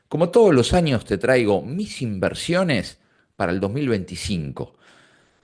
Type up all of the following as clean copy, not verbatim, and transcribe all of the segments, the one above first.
Como todos los años te traigo mis inversiones para el 2025.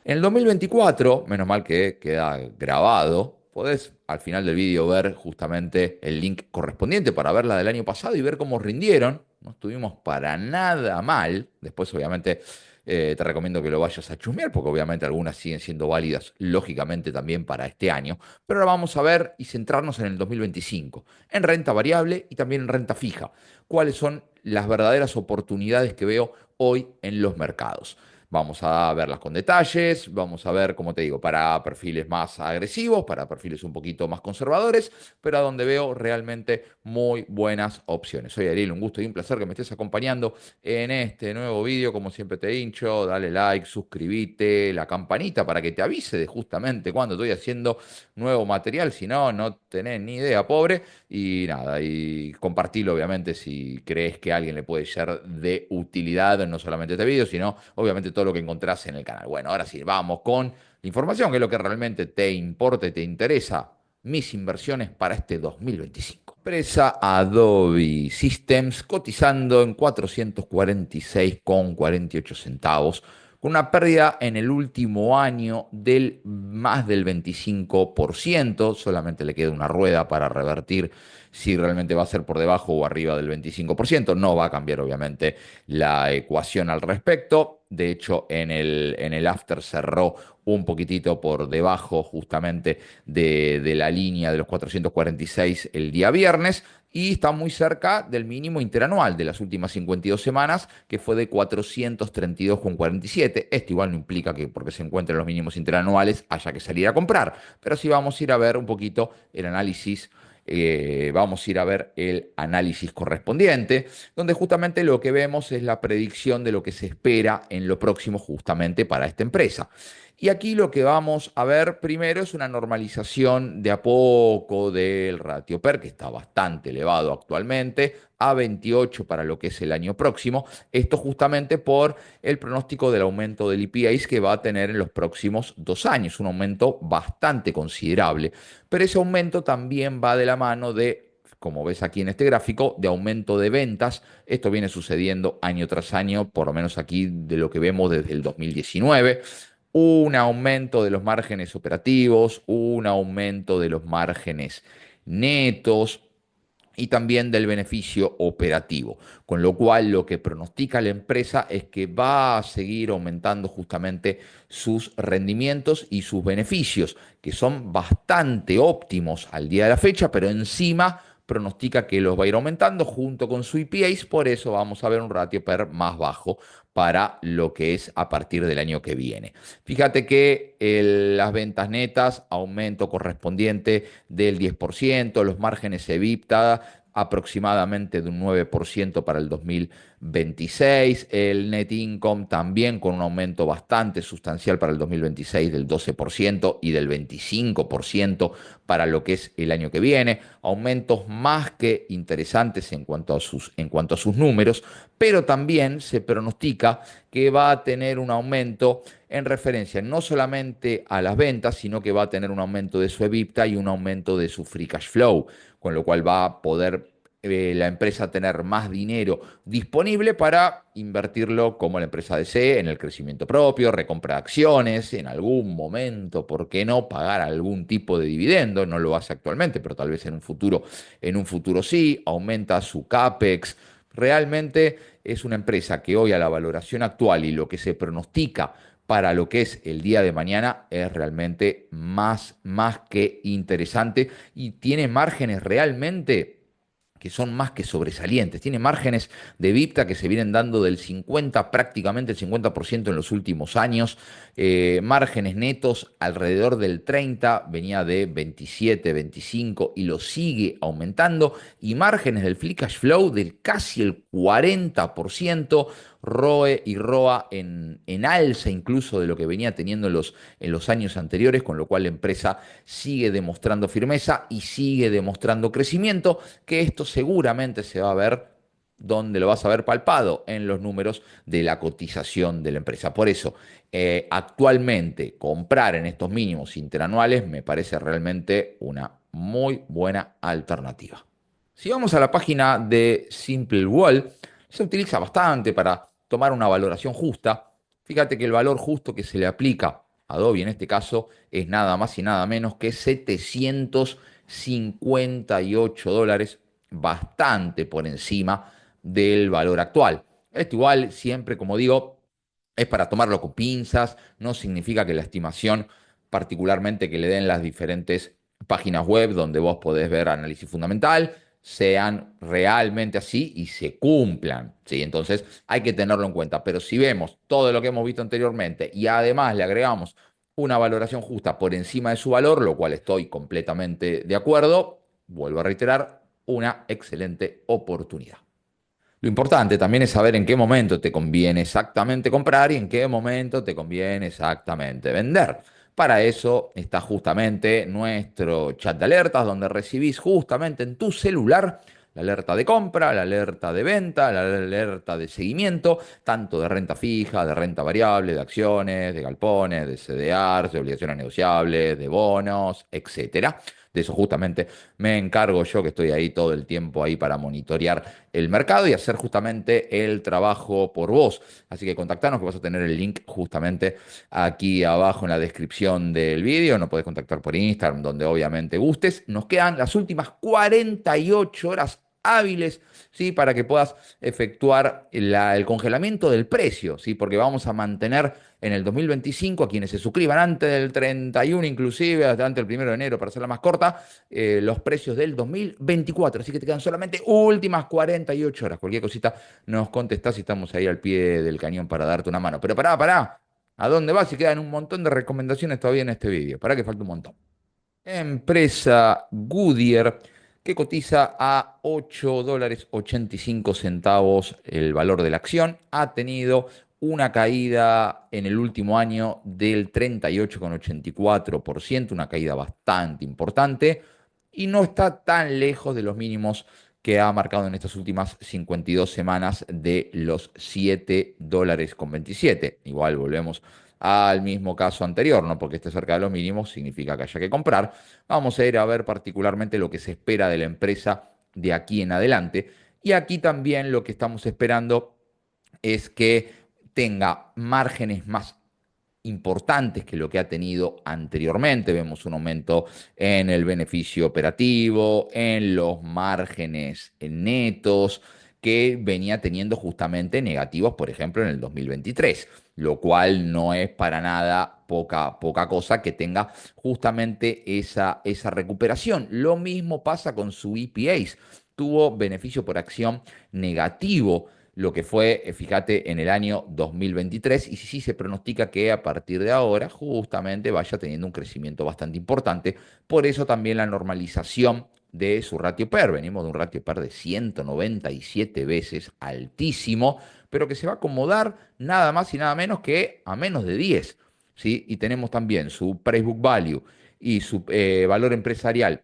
En el 2024, menos mal que queda grabado, podés al final del vídeo ver justamente el link correspondiente para ver la del año pasado y ver cómo rindieron. No estuvimos para nada mal. Después, obviamente, te recomiendo que lo vayas a chusmear, porque obviamente algunas siguen siendo válidas, lógicamente, también para este año. Pero ahora vamos a ver y centrarnos en el 2025, en renta variable y también en renta fija. ¿Cuáles son las verdaderas oportunidades que veo hoy en los mercados? Vamos a verlas con detalles, vamos a ver, como te digo, para perfiles más agresivos, para perfiles un poquito más conservadores, pero a donde veo realmente muy buenas opciones. Soy Ariel, un gusto y un placer que me estés acompañando en este nuevo vídeo. Como siempre te hincho, dale like, suscríbete, la campanita para que te avise de justamente cuando estoy haciendo nuevo material. Si no, no tenés ni idea, pobre. Y nada, y compartilo obviamente si crees que a alguien le puede ser de utilidad, no solamente este video, sino obviamente todo lo que encontrás en el canal. Bueno, ahora sí, vamos con la información, que es lo que realmente te importa y te interesa. Mis inversiones para este 2025. Empresa Adobe Systems cotizando en 446,48 centavos, con una pérdida en el último año del más del 25%. Solamente le queda una rueda para revertir si realmente va a ser por debajo o arriba del 25%. No va a cambiar obviamente la ecuación al respecto. De hecho, en el after cerró un poquitito por debajo justamente de la línea de los 446 el día viernes, y está muy cerca del mínimo interanual de las últimas 52 semanas, que fue de 432,47. Esto igual no implica que porque se encuentren los mínimos interanuales haya que salir a comprar, pero sí vamos a ir a ver un poquito el análisis. Vamos a ir a ver el análisis correspondiente, donde justamente lo que vemos es la predicción de lo que se espera en lo próximo justamente para esta empresa. Y aquí lo que vamos a ver primero es una normalización de a poco del ratio PER, que está bastante elevado actualmente, a 28 para lo que es el año próximo. Esto justamente por el pronóstico del aumento del EPS que va a tener en los próximos 2 años, un aumento bastante considerable. Pero ese aumento también va de la mano de, como ves aquí en este gráfico, de aumento de ventas. Esto viene sucediendo año tras año, por lo menos aquí de lo que vemos desde el 2019. Un aumento de los márgenes operativos, un aumento de los márgenes netos y también del beneficio operativo. Con lo cual, lo que pronostica la empresa es que va a seguir aumentando justamente sus rendimientos y sus beneficios, que son bastante óptimos al día de la fecha, pero encima pronostica que los va a ir aumentando junto con su EPS. Por eso vamos a ver un ratio PER más bajo para lo que es a partir del año que viene. Fíjate que las ventas netas, aumento correspondiente del 10%, los márgenes EBITDA aproximadamente de un 9% para el 2026, el net income también con un aumento bastante sustancial para el 2026 del 12% y del 25% para lo que es el año que viene, aumentos más que interesantes en cuanto a sus números, pero también se pronostica que va a tener un aumento en referencia no solamente a las ventas, sino que va a tener un aumento de su EBITDA y un aumento de su free cash flow, con lo cual va a poder la empresa tener más dinero disponible para invertirlo como la empresa desee, en el crecimiento propio, recompra de acciones, en algún momento, ¿por qué no pagar algún tipo de dividendo? No lo hace actualmente, pero tal vez en un futuro sí, aumenta su CAPEX. Realmente es una empresa que hoy, a la valoración actual y lo que se pronostica para lo que es el día de mañana, es realmente más que interesante y tiene márgenes realmente que son más que sobresalientes. Tiene márgenes de EBITDA que se vienen dando del 50, prácticamente el 50% en los últimos años. Márgenes netos alrededor del 30, venía de 27, 25 y lo sigue aumentando. Y márgenes del free cash flow del casi el 40%. ROE y ROA en alza incluso de lo que venía teniendo en los años anteriores, con lo cual la empresa sigue demostrando firmeza y sigue demostrando crecimiento, que esto seguramente se va a ver, donde lo vas a ver palpado, en los números de la cotización de la empresa. Por eso, actualmente comprar en estos mínimos interanuales me parece realmente una muy buena alternativa. Si vamos a la página de Simple Wall, se utiliza bastante para tomar una valoración justa. Fíjate que el valor justo que se le aplica a Adobe en este caso es nada más y nada menos que $758, bastante por encima del valor actual. Esto igual, siempre, como digo, es para tomarlo con pinzas, no significa que la estimación, particularmente que le den las diferentes páginas web donde vos podés ver análisis fundamental, sean realmente así y se cumplan, ¿sí? Entonces hay que tenerlo en cuenta. Pero si vemos todo lo que hemos visto anteriormente y además le agregamos una valoración justa por encima de su valor, lo cual estoy completamente de acuerdo, vuelvo a reiterar, una excelente oportunidad. Lo importante también es saber en qué momento te conviene exactamente comprar y en qué momento te conviene exactamente vender. Para eso está justamente nuestro chat de alertas, donde recibís justamente en tu celular la alerta de compra, la alerta de venta, la alerta de seguimiento, tanto de renta fija, de renta variable, de acciones, de galpones, de CDRs, de obligaciones negociables, de bonos, etcétera. De eso justamente me encargo yo, que estoy ahí todo el tiempo ahí para monitorear el mercado y hacer justamente el trabajo por vos. Así que contactanos, que vas a tener el link justamente aquí abajo en la descripción del vídeo. Nos podés contactar por Instagram, donde obviamente gustes. Nos quedan las últimas 48 horas hábiles, ¿sí? Para que puedas efectuar el congelamiento del precio, ¿sí? Porque vamos a mantener en el 2025 a quienes se suscriban antes del 31, inclusive hasta antes del 1 de enero, para hacerla más corta, los precios del 2024. Así que te quedan solamente últimas 48 horas. Cualquier cosita nos contestás y estamos ahí al pie del cañón para darte una mano. Pero pará. ¿A dónde vas? Y quedan un montón de recomendaciones todavía en este vídeo. Pará que falta un montón. Empresa Goodyear, que cotiza a $8.85 el valor de la acción, ha tenido una caída en el último año del 38,84%, una caída bastante importante, y no está tan lejos de los mínimos que ha marcado en estas últimas 52 semanas de los $7,27. Igual volvemos al mismo caso anterior, no porque esté cerca de los mínimos significa que haya que comprar. Vamos a ir a ver particularmente lo que se espera de la empresa de aquí en adelante. Y aquí también lo que estamos esperando es que tenga márgenes más importantes que lo que ha tenido anteriormente. Vemos un aumento en el beneficio operativo, en los márgenes netos que venía teniendo justamente negativos, por ejemplo, en el 2023, lo cual no es para nada poca cosa que tenga justamente esa recuperación. Lo mismo pasa con su EPS. Tuvo beneficio por acción negativo lo que fue, fíjate, en el año 2023, y sí se pronostica que a partir de ahora justamente vaya teniendo un crecimiento bastante importante. Por eso también la normalización de su ratio PER. Venimos de un ratio PER de 197 veces, altísimo, pero que se va a acomodar nada más y nada menos que a menos de 10, ¿sí? Y tenemos también su price book value y su valor empresarial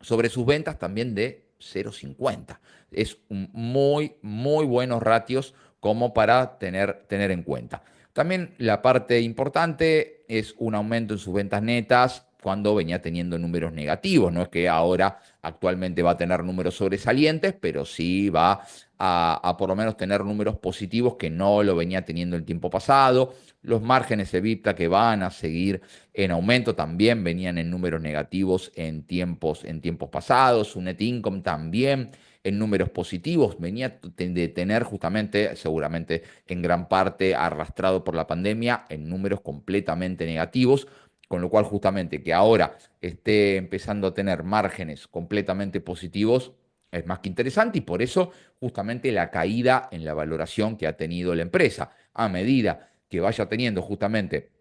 sobre sus ventas también de 0,50. Es un muy buenos ratios como para tener en cuenta. También la parte importante es un aumento en sus ventas netas cuando venía teniendo números negativos. No es que ahora actualmente va a tener números sobresalientes, pero sí va a por lo menos tener números positivos que no lo venía teniendo el tiempo pasado. Los márgenes EBITDA que van a seguir en aumento también venían en números negativos en tiempos pasados. Su net income también en números positivos. Venía de tener justamente, seguramente en gran parte arrastrado por la pandemia, en números completamente negativos. Con lo cual justamente que ahora esté empezando a tener márgenes completamente positivos es más que interesante, y por eso justamente la caída en la valoración que ha tenido la empresa. A medida que vaya teniendo justamente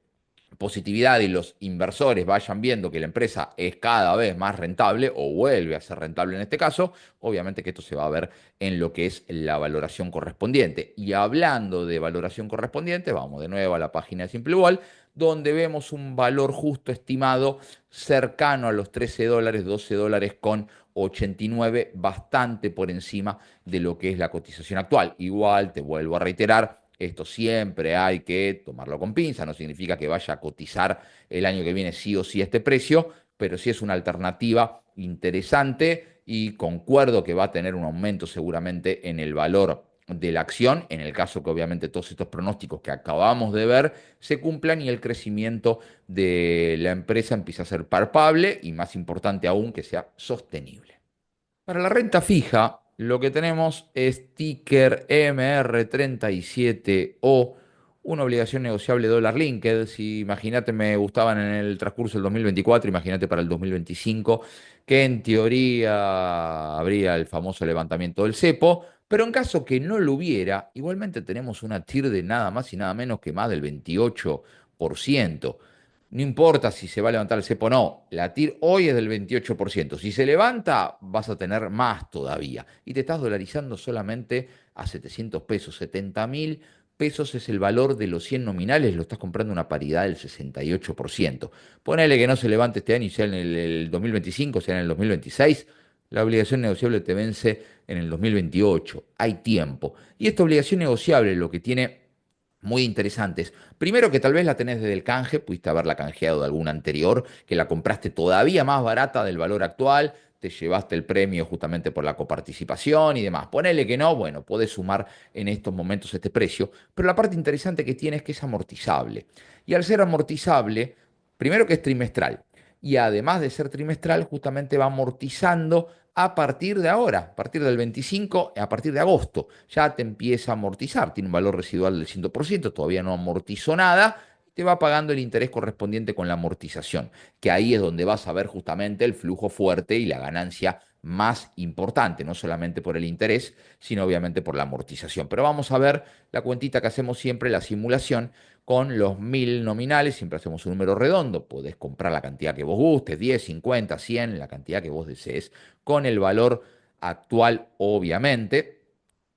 positividad y los inversores vayan viendo que la empresa es cada vez más rentable o vuelve a ser rentable en este caso, obviamente que esto se va a ver en lo que es la valoración correspondiente. Y hablando de valoración correspondiente, vamos de nuevo a la página de SimpleWall, donde vemos un valor justo estimado cercano a los $13, $12 con 89, bastante por encima de lo que es la cotización actual. Igual, te vuelvo a reiterar, esto siempre hay que tomarlo con pinza, no significa que vaya a cotizar el año que viene sí o sí este precio, pero sí es una alternativa interesante y concuerdo que va a tener un aumento seguramente en el valor de la acción, en el caso que obviamente todos estos pronósticos que acabamos de ver se cumplan y el crecimiento de la empresa empiece a ser palpable y más importante aún que sea sostenible. Para la renta fija, lo que tenemos es ticker MR37O, una obligación negociable dólar linked. Si imagínate, me gustaban en el transcurso del 2024, imagínate para el 2025, que en teoría habría el famoso levantamiento del cepo, pero en caso que no lo hubiera, igualmente tenemos una TIR de nada más y nada menos que más del 28%. No importa si se va a levantar el cepo o no, la TIR hoy es del 28%. Si se levanta, vas a tener más todavía. Y te estás dolarizando solamente a 700 pesos. 70.000 pesos es el valor de los 100 nominales, lo estás comprando una paridad del 68%. Ponele que no se levante este año y sea en el 2025, sea en el 2026. La obligación negociable te vence en el 2028. Hay tiempo. Y esta obligación negociable lo que tiene muy interesantes. Primero que tal vez la tenés desde el canje, pudiste haberla canjeado de alguna anterior, que la compraste todavía más barata del valor actual, te llevaste el premio justamente por la coparticipación y demás. Ponele que no, bueno, podés sumar en estos momentos este precio, pero la parte interesante que tiene es que es amortizable. Y al ser amortizable, primero que es trimestral, y además de ser trimestral, justamente va amortizando a partir de ahora, a partir del 25, a partir de agosto, ya te empieza a amortizar, tiene un valor residual del 100%, todavía no amortizó nada, te va pagando el interés correspondiente con la amortización, que ahí es donde vas a ver justamente el flujo fuerte y la ganancia más importante, no solamente por el interés, sino obviamente por la amortización. Pero vamos a ver la cuentita que hacemos siempre, la simulación, con los 1.000 nominales, siempre hacemos un número redondo, podés comprar la cantidad que vos gustes, 10, 50, 100, la cantidad que vos desees con el valor actual, obviamente.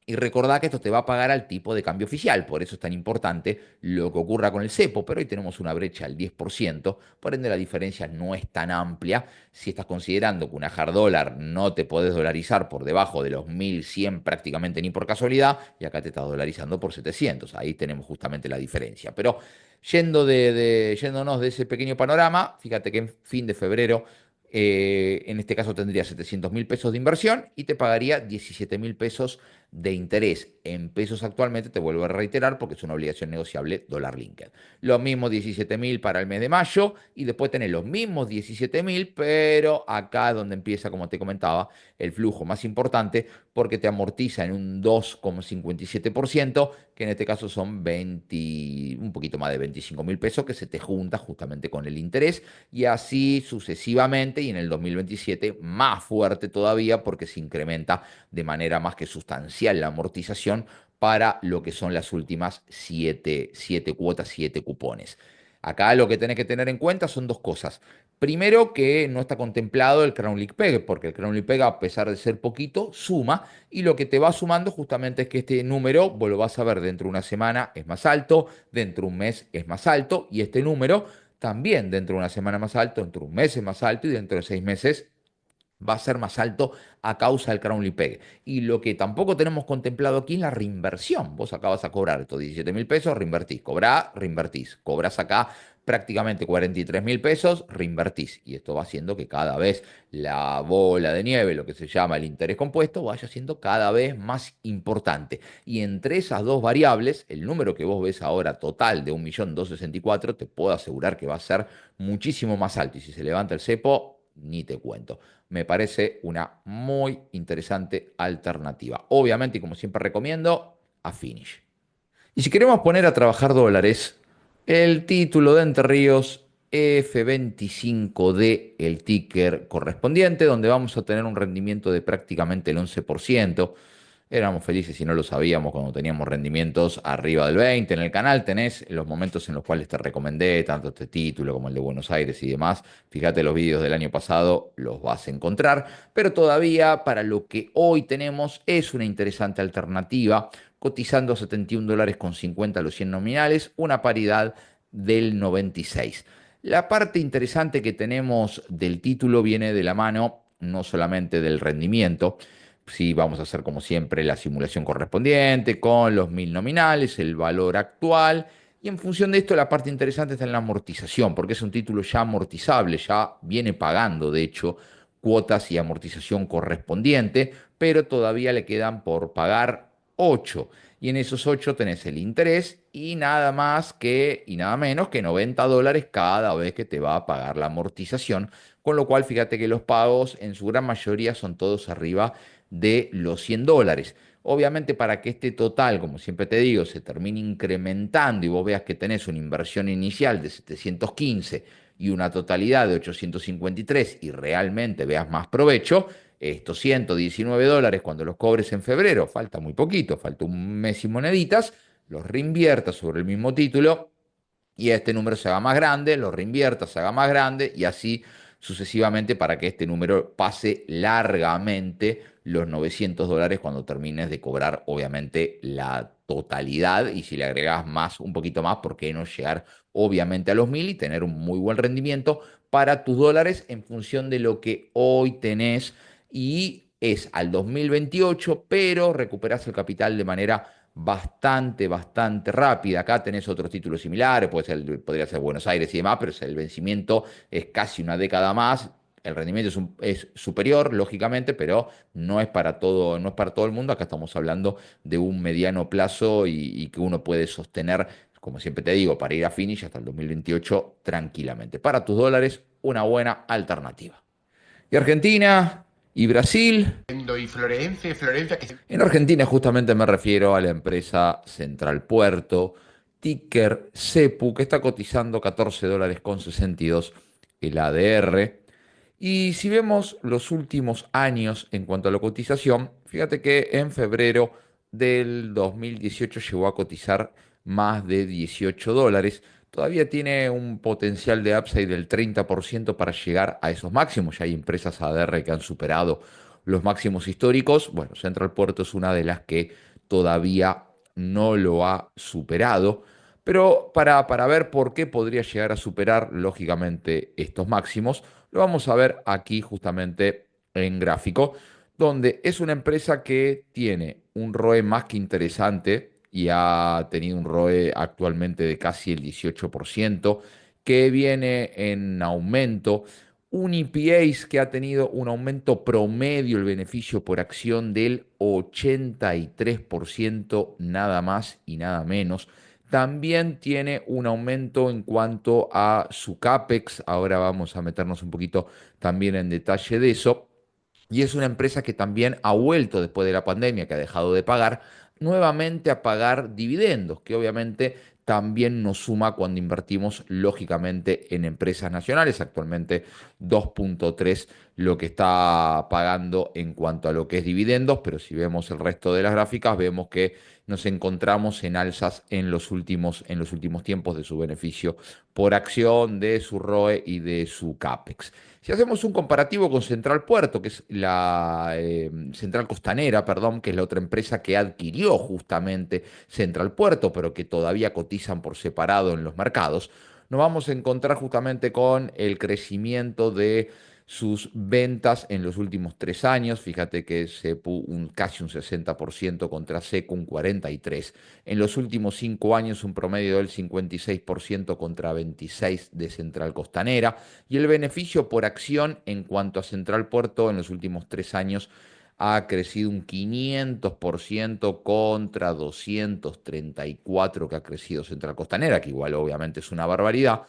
Y recordá que esto te va a pagar al tipo de cambio oficial, por eso es tan importante lo que ocurra con el cepo, pero hoy tenemos una brecha del 10%, por ende la diferencia no es tan amplia. Si estás considerando que una hard dólar no te podés dolarizar por debajo de los 1.100 prácticamente ni por casualidad, y acá te estás dolarizando por 700, ahí tenemos justamente la diferencia. Pero yéndonos de ese pequeño panorama, fíjate que en fin de febrero en este caso tendría 700.000 pesos de inversión y te pagaría 17.000 pesos de interés en pesos actualmente, te vuelvo a reiterar, porque es una obligación negociable dólar linked. Los mismos 17.000 para el mes de mayo y después tenés los mismos 17.000, pero acá es donde empieza, como te comentaba, el flujo más importante porque te amortiza en un 2,57%, que en este caso son 20, un poquito más de 25.000 pesos que se te junta justamente con el interés y así sucesivamente y en el 2027 más fuerte todavía porque se incrementa de manera más que sustancial la amortización para lo que son las últimas siete cuotas, 7 cupones. Acá lo que tenés que tener en cuenta son dos cosas. Primero, que no está contemplado el Crown League Peg, porque el Crown League Peg, a pesar de ser poquito, suma, y lo que te va sumando justamente es que este número, vos lo vas a ver dentro de una semana es más alto, dentro de un mes es más alto, y este número también dentro de una semana más alto, dentro de un mes es más alto, y dentro de 6 meses va a ser más alto a causa del Crown Peg. Y lo que tampoco tenemos contemplado aquí es la reinversión. Vos acá vas a cobrar estos 17.000 pesos, reinvertís, reinvertís. Cobrás acá prácticamente 43.000 pesos, reinvertís. Y esto va haciendo que cada vez la bola de nieve, lo que se llama el interés compuesto, vaya siendo cada vez más importante. Y entre esas dos variables, el número que vos ves ahora total de 1.264.000, te puedo asegurar que va a ser muchísimo más alto. Y si se levanta el cepo, ni te cuento. Me parece una muy interesante alternativa. Obviamente, y como siempre recomiendo, a Finish. Y si queremos poner a trabajar dólares, el título de Entre Ríos F25D, el ticker correspondiente, donde vamos a tener un rendimiento de prácticamente el 11%. Éramos felices si no lo sabíamos cuando teníamos rendimientos arriba del 20%. En el canal tenés los momentos en los cuales te recomendé, tanto este título como el de Buenos Aires y demás. Fíjate los vídeos del año pasado, los vas a encontrar. Pero todavía para lo que hoy tenemos es una interesante alternativa, cotizando a $71,50 los 100 nominales, una paridad del 96. La parte interesante que tenemos del título viene de la mano no solamente del rendimiento. Sí, vamos a hacer como siempre la simulación correspondiente con los 1.000 nominales, el valor actual. Y en función de esto, la parte interesante está en la amortización, porque es un título ya amortizable, ya viene pagando, de hecho, cuotas y amortización correspondiente, pero todavía le quedan por pagar 8. Y en esos 8 tenés el interés y nada más que, y nada menos que $90 cada vez que te va a pagar la amortización. Con lo cual, fíjate que los pagos en su gran mayoría son todos arriba de los $100. Obviamente, para que este total, como siempre te digo, se termine incrementando y vos veas que tenés una inversión inicial de 715 y una totalidad de 853 y realmente veas más provecho, estos $119 cuando los cobres en febrero, falta muy poquito, falta un mes y moneditas, los reinviertas sobre el mismo título y este número se haga más grande, lo reinviertas, se haga más grande y así sucesivamente para que este número pase largamente los $900 cuando termines de cobrar, obviamente, la totalidad. Y si le agregas más, un poquito más, ¿por qué no llegar, obviamente, a los 1000 y tener un muy buen rendimiento para tus dólares en función de lo que hoy tenés? Y es al 2028, pero recuperás el capital de manera bastante rápida. Acá tenés otros títulos similares, podría ser Buenos Aires y demás, pero el vencimiento es casi una década más. El rendimiento es superior, lógicamente, pero no es para todo, no es para todo el mundo. Acá estamos hablando de un mediano plazo y que uno puede sostener, como siempre te digo, para ir a finish hasta el 2028 tranquilamente. Para tus dólares, una buena alternativa. Y Argentina y Brasil. Y Florencia, Florencia, que En Argentina justamente me refiero a la empresa Central Puerto, ticker CEPU, que está cotizando $14,62 el ADR. Y si vemos los últimos años en cuanto a la cotización, fíjate que en febrero del 2018 llegó a cotizar más de $18. Todavía tiene un potencial de upside del 30% para llegar a esos máximos. Ya hay empresas ADR que han superado los máximos históricos. Bueno, Central Puerto es una de las que todavía no lo ha superado. Pero para ver por qué podría llegar a superar, lógicamente, estos máximos, lo vamos a ver aquí justamente en gráfico, donde es una empresa que tiene un ROE más que interesante y ha tenido un ROE actualmente de casi el 18%, que viene en aumento, un EPS que ha tenido un aumento promedio, el beneficio por acción del 83%, nada más y nada menos. También tiene un aumento en cuanto a su CAPEX. Ahora vamos a meternos un poquito también en detalle de eso. Y es una empresa que también ha vuelto después de la pandemia, que ha dejado de pagar, nuevamente a pagar dividendos, que obviamente también nos suma cuando invertimos lógicamente en empresas nacionales. Actualmente 2.3 lo que está pagando en cuanto a lo que es dividendos, pero si vemos el resto de las gráficas, vemos que nos encontramos en alzas en los últimos tiempos de su beneficio por acción, de su ROE y de su CAPEX. Si hacemos un comparativo con Central Puerto, que es la Central Costanera, perdón, que es la otra empresa que adquirió justamente Central Puerto, pero que todavía cotizan por separado en los mercados, nos vamos a encontrar justamente con el crecimiento de sus ventas en los últimos 3 años. Fíjate que CEPU casi un 60% contra SECU un 43%. En los últimos 5 años un promedio del 56% contra 26% de Central Costanera. Y el beneficio por acción en cuanto a Central Puerto en los últimos 3 años ha crecido un 500% contra 234% que ha crecido Central Costanera, que igual obviamente es una barbaridad.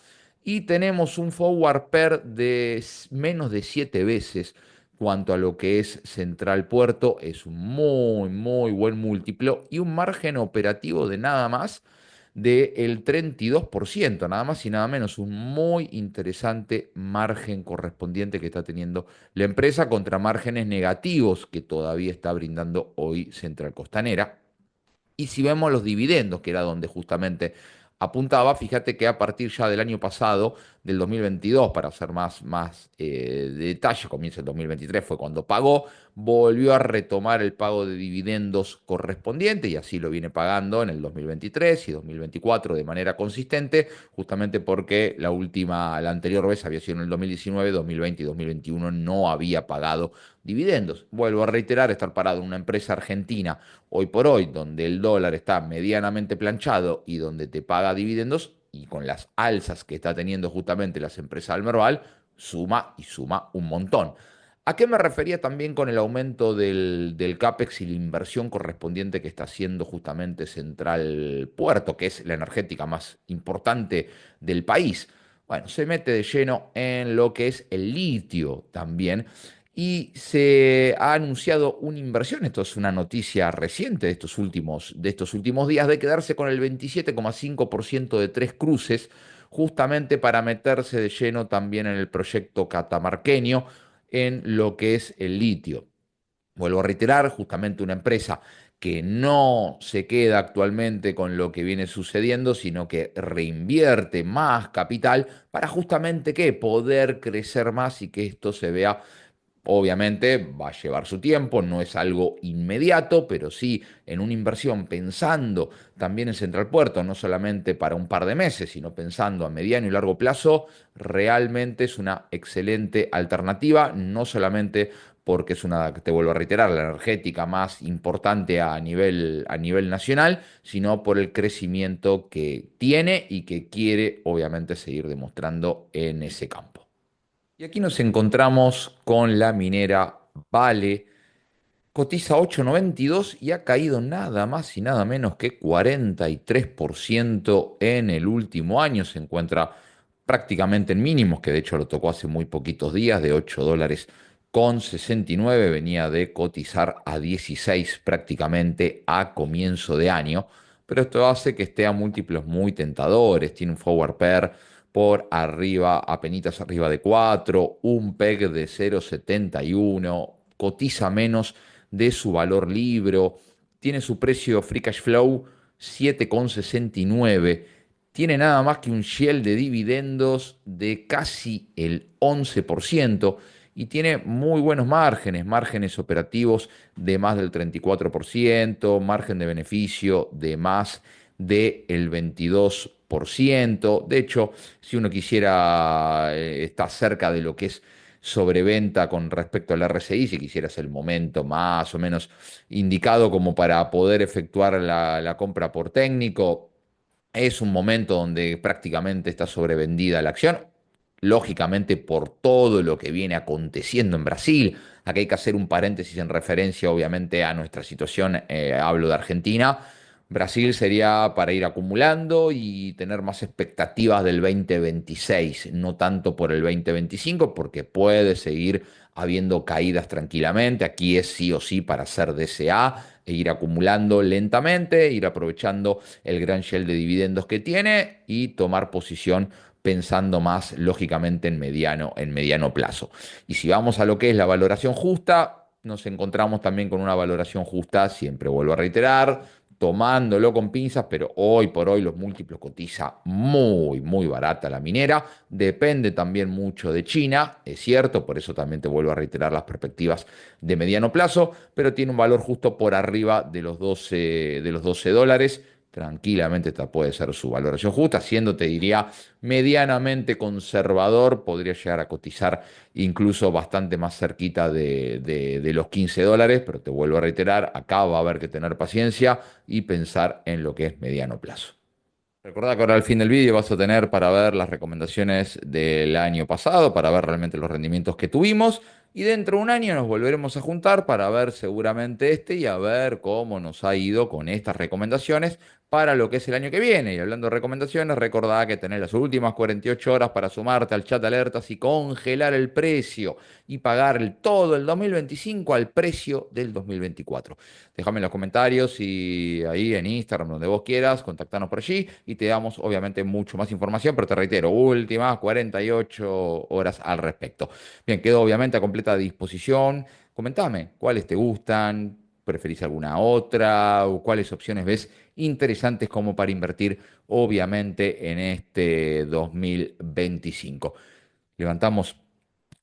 Y tenemos un forward PER de menos de 7 veces cuanto a lo que es Central Puerto. Es un muy buen múltiplo y un margen operativo de nada más del 32%, nada más y nada menos, un muy interesante margen correspondiente que está teniendo la empresa contra márgenes negativos que todavía está brindando hoy Central Costanera. Y si vemos los dividendos, que era donde justamente apuntaba, fíjate que a partir ya del año pasado, del 2022, para hacer más de detalle, comienza el 2023, fue cuando pagó, volvió a retomar el pago de dividendos correspondiente y así lo viene pagando en el 2023 y 2024 de manera consistente, justamente porque la anterior vez había sido en el 2019, 2020 y 2021 no había pagado dividendos. Vuelvo a reiterar, estar parado en una empresa argentina hoy por hoy, donde el dólar está medianamente planchado y donde te paga dividendos, y con las alzas que está teniendo justamente las empresas del Merval, suma y suma un montón. ¿A qué me refería también con el aumento del CAPEX y la inversión correspondiente que está haciendo justamente Central Puerto, que es la energética más importante del país? Bueno, se mete de lleno en lo que es el litio también. Y se ha anunciado una inversión, esto es una noticia reciente de estos últimos días, de quedarse con el 27,5% de Tres Cruces, justamente para meterse de lleno también en el proyecto catamarqueño, en lo que es el litio. Vuelvo a reiterar, justamente una empresa que no se queda actualmente con lo que viene sucediendo, sino que reinvierte más capital para justamente que poder crecer más y que esto se vea. Obviamente va a llevar su tiempo, no es algo inmediato, pero sí en una inversión pensando también en Central Puerto, no solamente para un par de meses, sino pensando a mediano y largo plazo, realmente es una excelente alternativa, no solamente porque es una, te vuelvo a reiterar, la energética más importante a nivel nacional, sino por el crecimiento que tiene y que quiere, obviamente, seguir demostrando en ese campo. Y aquí nos encontramos con la minera Vale. Cotiza 8,92 y ha caído nada más y nada menos que 43% en el último año. Se encuentra prácticamente en mínimos, que de hecho lo tocó hace muy poquitos días, de 8 dólares con 69. Venía de cotizar a 16 prácticamente a comienzo de año. Pero esto hace que esté a múltiplos muy tentadores. Tiene un forward pair por arriba, apenitas arriba de 4, un PEG de 0,71, cotiza menos de su valor libro, tiene su precio free cash flow 7,69, tiene nada más que un yield de dividendos de casi el 11% y tiene muy buenos márgenes, márgenes operativos de más del 34%, margen de beneficio de más del 22%. De hecho, si uno quisiera estar cerca de lo que es sobreventa con respecto al RSI, si quisieras el momento más o menos indicado como para poder efectuar la compra por técnico, es un momento donde prácticamente está sobrevendida la acción, lógicamente por todo lo que viene aconteciendo en Brasil. Aquí hay que hacer un paréntesis en referencia, obviamente, a nuestra situación, hablo de Argentina. Brasil sería para ir acumulando y tener más expectativas del 2026, no tanto por el 2025, porque puede seguir habiendo caídas tranquilamente. Aquí es sí o sí para hacer DCA e ir acumulando lentamente, ir aprovechando el gran shell de dividendos que tiene y tomar posición pensando más lógicamente en mediano plazo. Y si vamos a lo que es la valoración justa, nos encontramos también con una valoración justa, siempre vuelvo a reiterar, tomándolo con pinzas, pero hoy por hoy los múltiplos cotiza muy, muy barata la minera. Depende también mucho de China, es cierto, por eso también te vuelvo a reiterar las perspectivas de mediano plazo, pero tiene un valor justo por arriba de los 12 dólares. Tranquilamente esta puede ser su valoración justa, siendo, te diría, medianamente conservador, podría llegar a cotizar incluso bastante más cerquita de los 15 dólares, pero te vuelvo a reiterar, acá va a haber que tener paciencia y pensar en lo que es mediano plazo. Recordá que ahora al fin del vídeo vas a tener para ver las recomendaciones del año pasado, para ver realmente los rendimientos que tuvimos. Y dentro de un año nos volveremos a juntar para ver seguramente este y a ver cómo nos ha ido con estas recomendaciones para lo que es el año que viene. Y hablando de recomendaciones, recordá que tenés las últimas 48 horas para sumarte al chat de alertas y congelar el precio y pagar todo el 2025 al precio del 2024. Déjame en los comentarios y ahí en Instagram, donde vos quieras, contactarnos por allí y te damos obviamente mucho más información, pero te reitero, últimas 48 horas al respecto. Bien, quedo obviamente a completa disposición. Comentame cuáles te gustan, preferís alguna otra o cuáles opciones ves interesantes como para invertir obviamente en este 2025. Levantamos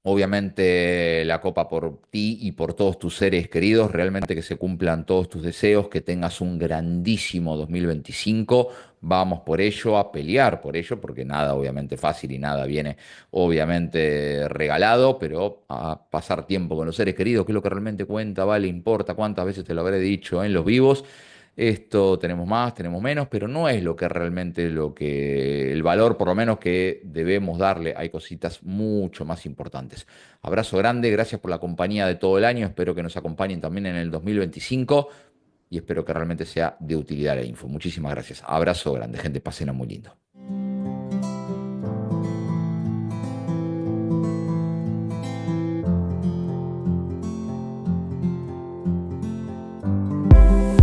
obviamente la copa por ti y por todos tus seres queridos, realmente que se cumplan todos tus deseos, que tengas un grandísimo 2025. Vamos por ello, a pelear por ello, porque nada obviamente fácil y nada viene obviamente regalado, pero a pasar tiempo con los seres queridos, que es lo que realmente cuenta, vale, importa, cuántas veces te lo habré dicho en los vivos. esto, tenemos más, tenemos menos, pero no es lo que realmente el valor por lo menos que debemos darle. Hay cositas mucho más importantes. Abrazo grande, gracias por la compañía de todo el año, espero que nos acompañen también en el 2025 y espero que realmente sea de utilidad la info. Muchísimas gracias. Abrazo grande, gente, pasen muy lindo.